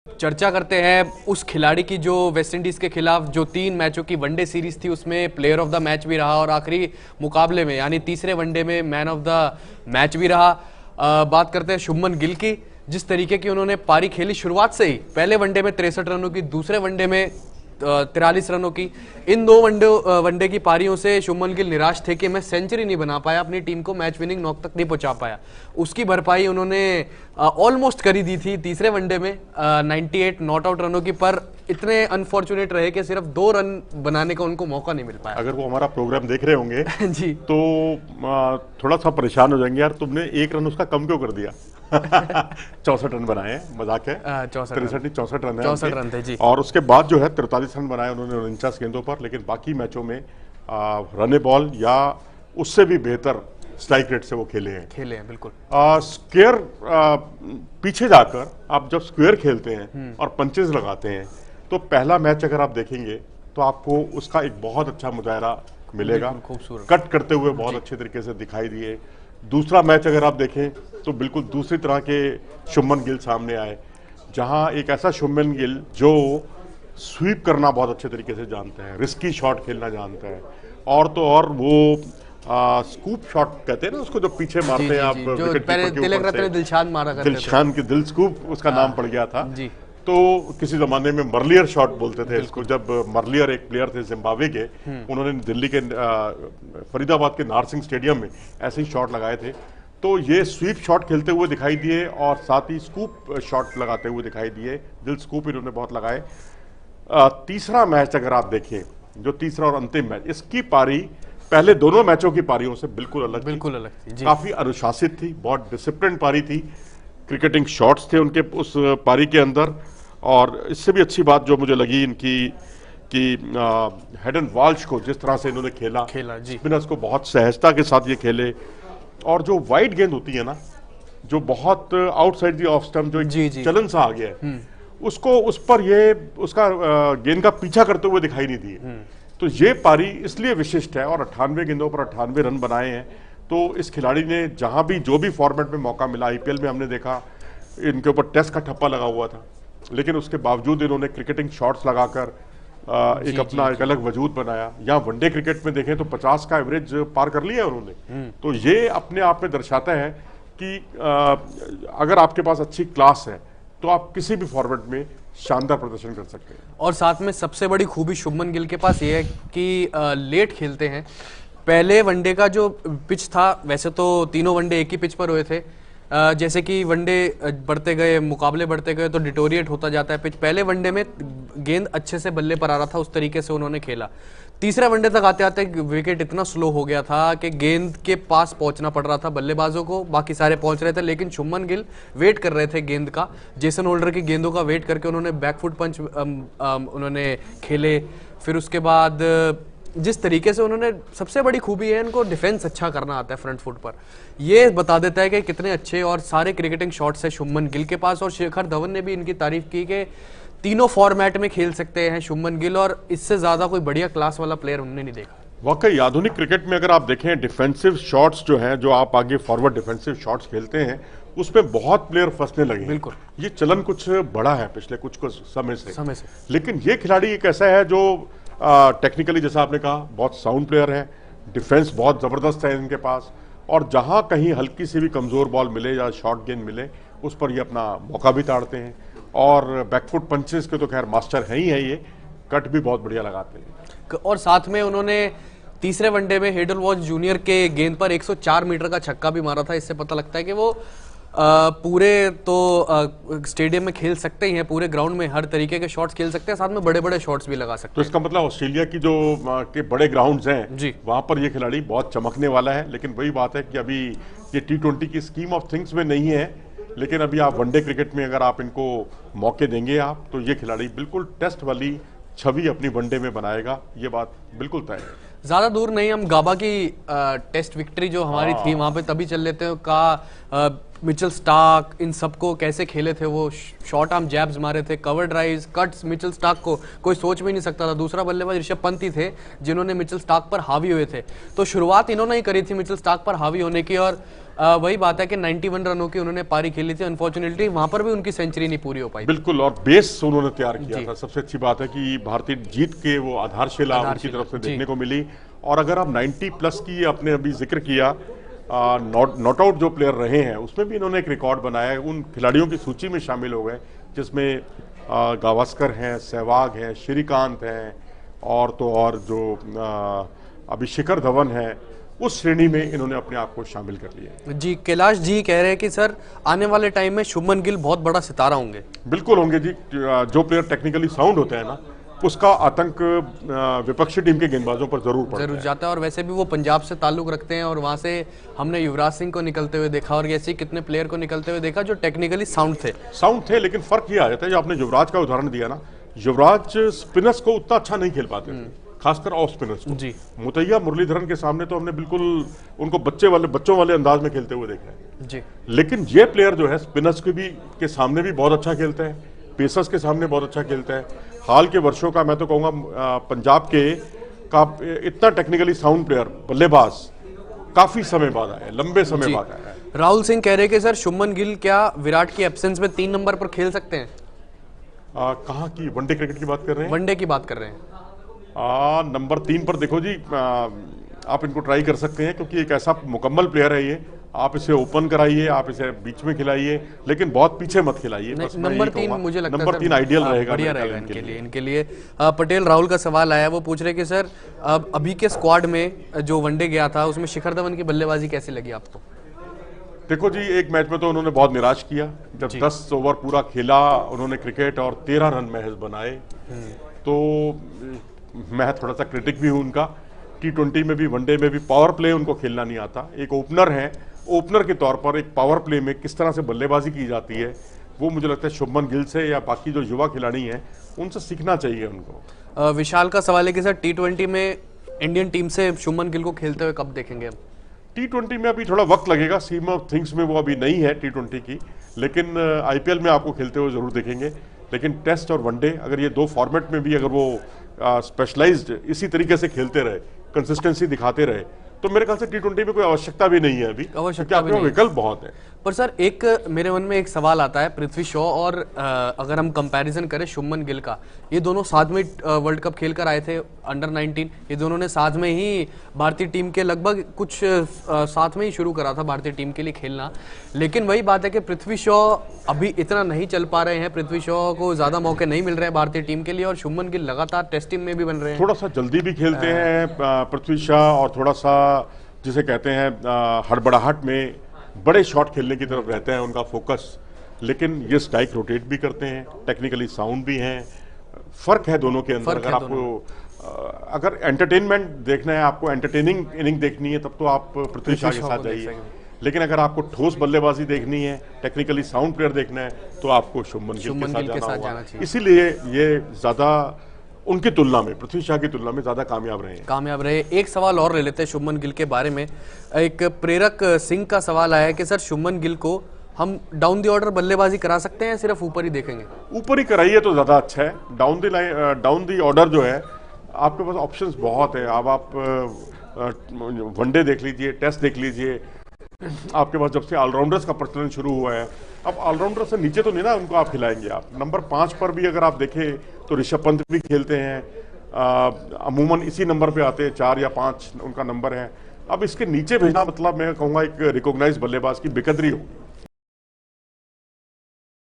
चर्चा करते हैं उस खिलाड़ी की जो वेस्टइंडीज के खिलाफ जो 3 मैचों की वनडे सीरीज थी उसमें प्लेयर ऑफ द मैच भी रहा और आखिरी मुकाबले में यानी तीसरे वनडे में मैन ऑफ द मैच भी रहा। बात करते हैं शुभमन गिल की। जिस तरीके की उन्होंने पारी खेली शुरुआत से ही, पहले वनडे में 63 रनों की, दूसरे वनडे में 43 रनों की। इन 2 वनडे की पारियों से शुभमन गिल निराश थे कि मैं सेंचुरी नहीं बना पाया, अपनी टीम को मैच विनिंग नॉक तक नहीं पहुंचा पाया। उसकी भरपाई उन्होंने ऑलमोस्ट करी दी थी तीसरे वनडे में 98 नॉट आउट रनों की, पर इतने अनफॉर्चुनेट रहे कि सिर्फ 2 रन बनाने का उनको मौका नहीं मिल पाया। अगर वो हमारा प्रोग्राम देख रहे होंगे जी तो थोड़ा सा परेशान हो जाएंगे, यार तुमने 1 रन उसका कम क्यों कर दिया। 64 रन बनाए हैं, मजाक है। 64 रन है 64 रन थे जी। और उसके बाद जो है 43 रन बनाए उन्होंने 49 गेंदों पर, लेकिन बाकी मैचों में रने बॉल या उससे भी बेहतर स्ट्राइक रेट से वो खेले हैं बिल्कुल। स्क्वायर पीछे जाकर आप जब स्क्वायर खेलते हैं और पंचेस लगाते हैं तो पहला मैच अगर आप देखेंगे तो आपको उसका एक बहुत अच्छा मुजाहरा मिलेगा। खूबसूरत कट करते हुए बहुत अच्छे तरीके से दिखाई दिए। दूसरा मैच अगर आप देखें तो बिल्कुल दूसरी तरह के शुभमन गिल सामने आए, जहां एक ऐसा शुभमन गिल जो स्वीप करना बहुत अच्छे तरीके से जानता है, रिस्की शॉट खेलना जानता है, और तो और वो स्कूप शॉट कहते हैं ना उसको, जो पीछे मारते हैं आप जो पहले तिलक रत्न दिलशान मारा करते थे। दिलशान की दिल स्कूप उसका नाम पड़ गया था जी। तो किसी जमाने में मर्लियर शॉट बोलते थे इसको, जब मर्लियर एक प्लेयर थे जिम्बाब्वे के, उन्होंने दिल्ली के फरीदाबाद के नारसिंह स्टेडियम में ऐसे ही शॉट लगाए थे। तो ये स्वीप शॉट खेलते हुए दिखाई दिए और साथ ही स्कूप शॉट लगाते हुए दिखाई दिए। दिल स्कूप इन्होंने बहुत लगाए। तीसरा मैच अगर आप देखें, जो तीसरा और अंतिम मैच, इसकी पारी पहले दोनों मैचों की पारियों से बिल्कुल अलग थी जी। काफी अनुशासित थी, बहुत डिसिप्लिन पारी थी, क्रिकेटिंग शॉट्स थे उनके उस पारी के अंदर। और इससे भी अच्छी बात जो मुझे लगी इनकी कि हेडन वाल्श को जिस तरह से इन्होंने खेला जी। स्पिनर्स को बहुत सहजता के साथ ये खेले, और जो वाइड गेंद होती है ना, जो बहुत आउटसाइड दी ऑफ स्टंप जो चलन सा आ गया है, उसको उस पर ये उसका गेंद का पीछा करते हुए दिखाई नहीं दिए। तो ये पारी इसलिए विशिष्ट है, और 98 गेंदों पर 98 रन बनाए हैं। तो इस खिलाड़ी ने जहां भी जो भी फॉर्मेट में मौका मिला, आईपीएल में हमने देखा इनके ऊपर टेस्ट का ठप्पा लगा हुआ था, लेकिन उसके बावजूद इन्होंने क्रिकेटिंग शॉट्स लगाकर एक अपना एक अलग वजूद बनाया। यहाँ वनडे क्रिकेट में देखें तो 50 का एवरेज पार कर लिया उन्होंने। तो ये अपने आप में दर्शाता है कि अगर आपके पास अच्छी क्लास है तो आप किसी भी फॉर्मेट में शानदार प्रदर्शन कर सकते हैं। और साथ में सबसे बड़ी खूबी शुभमन गिल के पास ये है कि लेट खेलते हैं। पहले वनडे का जो पिच था, वैसे तो तीनों वनडे एक ही पिच पर हुए थे, जैसे कि वनडे बढ़ते गए, मुकाबले बढ़ते गए तो डिटोरिएट होता जाता है पिच। पहले वनडे में गेंद अच्छे से बल्ले पर आ रहा था, उस तरीके से उन्होंने खेला। तीसरे वनडे तक आते आते विकेट इतना स्लो हो गया था कि गेंद के पास पहुंचना पड़ रहा था बल्लेबाजों को, बाकी सारे पहुंच रहे थे, लेकिन शुभमन गिल वेट कर रहे थे गेंद का। जेसन होल्डर की गेंदों का वेट करके उन्होंने बैकफुट पंच उन्होंने खेले। फिर उसके बाद जिस तरीके से उन्होंने, सबसे बड़ी खूबी है इनको डिफेंस अच्छा करना आता है फ्रंट फुट पर। ये बता देता है कि कितने अच्छे और सारे क्रिकेटिंग शॉट्स है शुभमन गिल के पास। और शिखर धवन ने भी इनकी तारीफ की कि तीनों फॉर्मेट में खेल सकते हैं शुभमन गिल, और इससे ज्यादा कोई बढ़िया क्लास वाला प्लेयर उन्होंने नहीं देखा। वाकई आधुनिक क्रिकेट में अगर आप देखें डिफेंसिव शॉट्स जो हैं, जो आप आगे फॉरवर्ड डिफेंसिव शॉट्स खेलते हैं, उसमें बहुत प्लेयर फंसने लगे। बिल्कुल, ये चलन कुछ बड़ा है पिछले कुछ समय से। लेकिन ये खिलाड़ी एक ऐसा है जो टेक्निकली जैसा आपने कहा बहुत साउंड प्लेयर है, डिफेंस बहुत जबरदस्त है इनके पास, और जहां कहीं हल्की सी भी कमजोर बॉल मिले या शॉर्ट गेंद मिले उस पर ये अपना मौका भी ताड़ते हैं। और बैकफुट पंचेस के तो खैर मास्टर है ही है, ये कट भी बहुत बढ़िया लगाते हैं। और साथ में उन्होंने तीसरे वनडे में हेडल वॉच जूनियर के गेंद पर 104 मीटर का छक्का भी मारा था। इससे पता लगता है कि वो पूरे तो स्टेडियम में खेल सकते ही हैं, पूरे ग्राउंड में हर तरीके के शॉट्स खेल सकते हैं, साथ में बड़े बड़े शॉट्स भी लगा सकते हैं। तो इसका मतलब ऑस्ट्रेलिया की जो के बड़े ग्राउंड्स हैं जी, वहां पर ये खिलाड़ी बहुत चमकने वाला है। लेकिन वही बात है कि अभी ये T20 की स्कीम ऑफ थिंग्स में नहीं है, लेकिन अभी आप वनडे क्रिकेट में अगर आप इनको मौके देंगे आप, तो ये खिलाड़ी बिल्कुल टेस्ट वाली छवि अपनी वनडे में बनाएगा, ये बात बिल्कुल तय है। ज्यादा दूर नहीं, हम गाबा की टेस्ट विक्ट्री जो हमारी थी वहां पे तभी चल लेते हैं का मिचेल स्टार्क, इन सबको कैसे खेले थे वो, शॉर्ट आर्म जैब्स मारे थे, cover drives, cuts. Mitchell Starc को कोई सोच भी नहीं सकता था। दूसरा बल्लेबाज ऋषभ पंत ही थे जिन्होंने मिचेल स्टार्क पर हावी हुए थे। तो शुरुआत इन्होंने ही करी थी मिचेल स्टार्क पर हावी होने की, और वही बात है कि 91 रनों की उन्होंने पारी खेली थी, अनफॉर्चुनेटली वहां पर भी उनकी सेंचुरी नहीं पूरी हो पाई। बिल्कुल, और बेस उन्होंने तैयार किया था। सबसे अच्छी बात है कि भारतीय जीत के वो आधारशिला उनकी तरफ से देखने को मिली। और अगर आप 90 प्लस की आपने अभी जिक्र किया, नॉट आउट जो प्लेयर रहे हैं उसमें भी इन्होंने एक रिकॉर्ड बनाया है। उन खिलाड़ियों की सूची में शामिल हो गए जिसमें गावस्कर हैं, सहवाग हैं, श्रीकांत हैं, और तो और जो अभी शिखर धवन है, उस श्रेणी में इन्होंने अपने आप को शामिल कर लिया। जी, कैलाश जी कह रहे हैं कि सर आने वाले टाइम में शुभमन गिल बहुत बड़ा सितारा होंगे। बिल्कुल होंगे जी। जो प्लेयर टेक्निकली साउंड होते हैं ना, उसका आतंक विपक्षी टीम के गेंदबाजों पर जरूर जाता है। और वैसे भी वो पंजाब से ताल्लुक रखते हैं, और वहां से हमने युवराज सिंह को निकलते हुए देखा और ऐसे कितने प्लेयर को निकलते हुए देखा जो टेक्निकली साउंड थे। लेकिन फर्क ये आ जाता है, जो आपने युवराज का उदाहरण दिया ना, युवराज स्पिनर्स को उतना अच्छा नहीं खेल पाते थे, खासकर ऑफ स्पिनर्स को। जी, मुतैया मुरलीधरन के सामने तो हमने बिल्कुल उनको बच्चों वाले अंदाज में खेलते हुए देखा है जी। लेकिन ये प्लेयर जो है स्पिनर्स के सामने भी बहुत अच्छा खेलता है, पेसर्स के सामने बहुत अच्छा खेलता है। हाल के वर्षों का मैं तो कहूंगा पंजाब का इतना टेक्निकली साउंड प्लेयर बल्लेबाज काफी समय बाद आया, लंबे समय बाद आया है। राहुल सिंह कह रहे कि सर शुभमन गिल क्या विराट की एब्सेंस में 3 नंबर पर खेल सकते हैं? कहाँ की वनडे क्रिकेट की बात कर रहे हैं? वनडे की बात कर रहे हैं। नंबर 3 पर देखो जी, आप इनको ट्राई कर सकते हैं क्योंकि एक ऐसा मुकम्मल प्लेयर है ये। आप इसे ओपन कराइए, आप इसे बीच में खिलाइए, लेकिन बहुत पीछे मत खिलाइए। नंबर 3 मुझे लगता है नंबर 3 आइडियल रहेगा, बढ़िया रहेगा इनके लिए। पटेल राहुल का सवाल आया, वो पूछ रहे कि सर अभी के स्क्वाड में जो वनडे गया था उसमें शिखर धवन की बल्लेबाजी कैसी लगी आपको? देखो जी, एक मैच में तो उन्होंने बहुत निराश किया। जब 10 ओवर पूरा खेला उन्होंने क्रिकेट और 13 रन महज बनाए, तो मैं थोड़ा सा क्रिटिक भी हूं उनका। T20 में भी, वनडे में भी पावर प्ले उनको खेलना नहीं आता। एक ओपनर है, ओपनर के तौर पर एक पावर प्ले में किस तरह से बल्लेबाजी की जाती है, वो मुझे लगता है शुभमन गिल से या बाकी जो युवा खिलाड़ी हैं उनसे सीखना चाहिए उनको। विशाल का सवाल है कि सर T20 में इंडियन टीम से शुभमन गिल को खेलते हुए कब देखेंगे हम? T20 में अभी थोड़ा वक्त लगेगा, स्कीम ऑफ थिंग्स में वो अभी नहीं है T20 की, लेकिन IPL में आपको खेलते हुए जरूर देखेंगे। लेकिन टेस्ट और वनडे, अगर ये 2 फॉर्मेट में भी अगर वो स्पेशलाइज्ड इसी तरीके से खेलते रहे, कंसिस्टेंसी दिखाते रहे, तो मेरे ख्याल से T20 में कोई आवश्यकता भी नहीं है अभी, क्योंकि आपके विकल्प बहुत है। पर सर एक मेरे मन में एक सवाल आता है, पृथ्वी शॉ और अगर हम कंपैरिजन करें शुभमन गिल का, ये दोनों साथ में वर्ल्ड कप खेल कर आए थे अंडर 19। ये दोनों ने साथ में ही भारतीय टीम के लगभग कुछ साथ में ही शुरू करा था भारतीय टीम के लिए खेलना। लेकिन वही बात है कि पृथ्वी शॉ अभी इतना नहीं चल पा रहे हैं, पृथ्वी शॉ को ज्यादा मौके नहीं मिल रहे हैं भारतीय टीम के लिए, और शुभमन गिल लगातार टेस्ट टीम में भी बन रहे हैं। थोड़ा सा जल्दी भी खेलते हैं पृथ्वी शॉ, और थोड़ा सा जिसे कहते हैं हड़बड़ाहट में बड़े शॉट खेलने की तरफ रहते हैं उनका फोकस। लेकिन ये स्ट्राइक रोटेट भी करते हैं, टेक्निकली साउंड भी हैं। फर्क है दोनों के अंदर। अगर आपको अगर एंटरटेनमेंट देखना है, आपको एंटरटेनिंग इनिंग देखनी है, तब तो आप पृथ्वी शॉ के साथ जाइए। लेकिन अगर आपको ठोस बल्लेबाजी देखनी है, टेक्निकली साउंड प्लेयर देखना है, तो आपको शुभमन गिल के साथ जाना होगा। इसीलिए ये ज्यादा उनकी तुलना में, पृथ्वी शॉ की तुलना में ज्यादा कामयाब रहे। एक सवाल और ले लेते हैं शुभमन गिल के बारे में। एक प्रेरक सिंह का सवाल आया है कि सर शुभमन गिल को हम डाउन द ऑर्डर बल्लेबाजी करा सकते हैं, सिर्फ ऊपर ही देखेंगे? ऊपर ही कराइए तो ज्यादा अच्छा है। डाउन द ऑर्डर जो है, आपके पास ऑप्शंस बहुत है। अब आप वनडे देख लीजिए, टेस्ट देख लीजिए, आपके पास जब से ऑलराउंडर्स का प्रचलन शुरू हुआ है, अब ऑलराउंडर से नीचे तो नहीं ना उनको आप खिलाएंगे। आप नंबर 5 पर भी अगर आप देखें तो ऋषभ पंत भी खेलते हैं, अमूमन इसी नंबर पे आते हैं, 4 या 5 उनका नंबर है। अब इसके नीचे भेजना मतलब मैं कहूँगा एक रिकॉग्नाइज्ड बल्लेबाज की बेकदरी होगी।